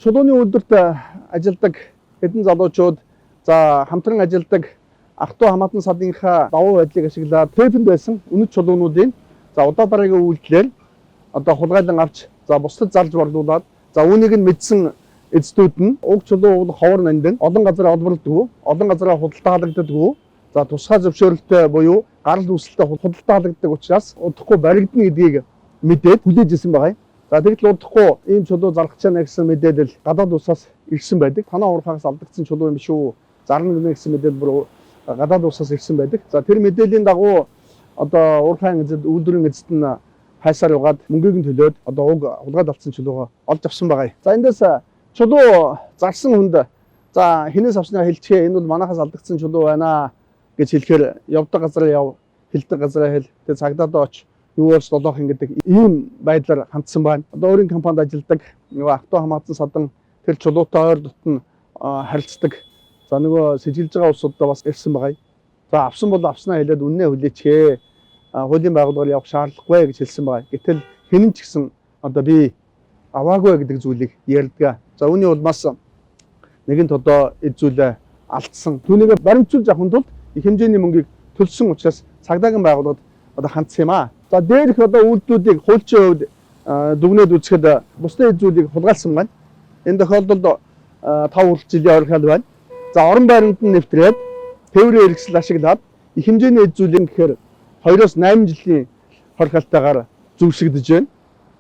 чулууны үйлдвэрт ажилладаг хэдэн залуучууд за хамтран ажилладаг ах トゥ хамаатан салынхаа давуу байдлыг ашиглаад тэпэнд байсан үнэт чулуунуудын за удаа дараагийн үйлдэлээр одоо хулгайлан авч за бусдад зарж борлуулад за үүнийг нь мэдсэн эцдүүд нь уг чулуу ховор нандин олон газар олборлдог, олон газараа худалдаа халагддаг. За тусгай зөвшөөрөлтөй буюу гарал үүсэлтэд худалдаа халагддаг учраас удахгүй баригдана гэдгийг мэдээд хүлээж ирсэн байгаа. За тэгтэл удахгүй ийм чулуу зарах чана гэсэн мэдээлэл гадаад улсаас ирсэн байдаг. Танаа уурхаас алдагдсан чулуу юм шүү. Зарна гэнэ гэсэн мэдээлэл бүр гадаад улсаас ирсэн байдаг. За тэр мэдээллийн дагуу одоо уурхайн эзэд үйлдвэрийн эзэд нь хайсаар угаад мөнгийг нь төлөөд одоо уг хулгайд алдсан чулуугаа олж авсан байгаа. За эндээс чулуу зарсан хүнд за хинээс авснаа хэлчихээ. Энэ бол манайхаас алдагдсан чулуу байна гэж хэлэхээр явдаг газараа яв, хэлдэг газараа хэл. Тэгээ цагдаад оч юу болж долоох ингэдэг ийм байдлаар хандсан байна. Одоо өөрийн компанид ажилладаг нөгөө ах トゥ хамаатан садан тэр чулуутай ойр дотн харилцдаг. За нөгөө сэжилж байгаа улсуудаа бас ирсэн байгаа. За авсан бол авснаа хэлээд үннээ хүлээчихээ. Хуулийн байгууллагаар явах шаардлагагүй гэж хэлсэн байгаа. Гэтэл хинэн ч гэсэн одоо би аваагүй гэдэг зүйлийг ярьдаг. За үүний улмаас нэгэнт одоо эд зүйлээ алдсан. Түүнийг баримтжуулж авахын тулд их хэмжээний мөнгийг төлсөн учраас цагдаагийн байгууллагад одоо хандсан юм аа. За дээрх одоо үйлдэлүүдийг хуульчийн хувьд дүгнээд үзэхэд бусдын эд зүйлийг хулгайлсан байна. Энэ тохиолдолд 5 жилийн орхиол байна. За орон байранд нь нэвтрээд тээврийн хэрэгсэл ашиглаад их хэмжээний эд зүйлийн гэхээр 2-8 жилийн хорхолтойгоор зөвшөөрөгдөж байна.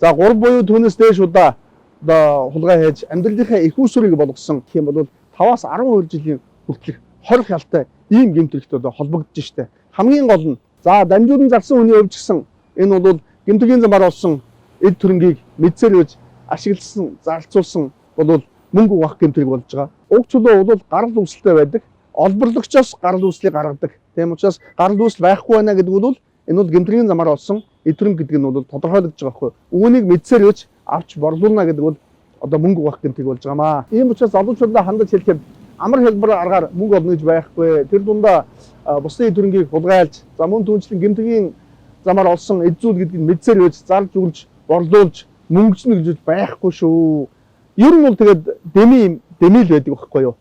За 3 буюу түүнээс дээш удаа одоо хулгай хийж амьдралынхаа их усрыг болгосон гэх юм бол 5-аас 12 жилийн хүртэлх хорхолтой ийм гэмтэлтэй одоо холбогдож штэ. Хамгийн гол нь за дамжуулан зарсан хүний хувьд ч гэсэн энэ бол гэмтлийн замаар олсон эд төрөнгийг мэдсээр үж ашигласан, зарцуулсан бол мөнгө угаах гэмтрэг болж байгаа. Уг чулуу бол гарал үүсэлтэй байдаг. Олборлогчоос гарал үүслийг гаргадаг. Тийм учраас гарал үүсэл байхгүй байна гэдэг бол энэ бол гэмтлийн замаар олсон эд төрөнг гэдэг нь бол тодорхойлогдож байгаа байхгүй. Үүнийг мэдсээр үж авч борлуулна гэдэг бол одоо мөнгө угаах гэмтрэг болж байгаамаа. Ийм учраас залуучуудаа хандаж хэлэхэд амар хэлбэр аргаар мөнгө олно гэж байхгүй. Тэр дундаа бусдын эд төрөнгийг хулгайлж, за мөн түнчлэн гэмтгийн замаар олсон эд зүйл гэдгийг мэдсээр үж зарж үрж борлуулж мөнгөжнө гэж байхгүй шүү. Ер нь бол тэгээд дэмэл байдаг байхгүй юу?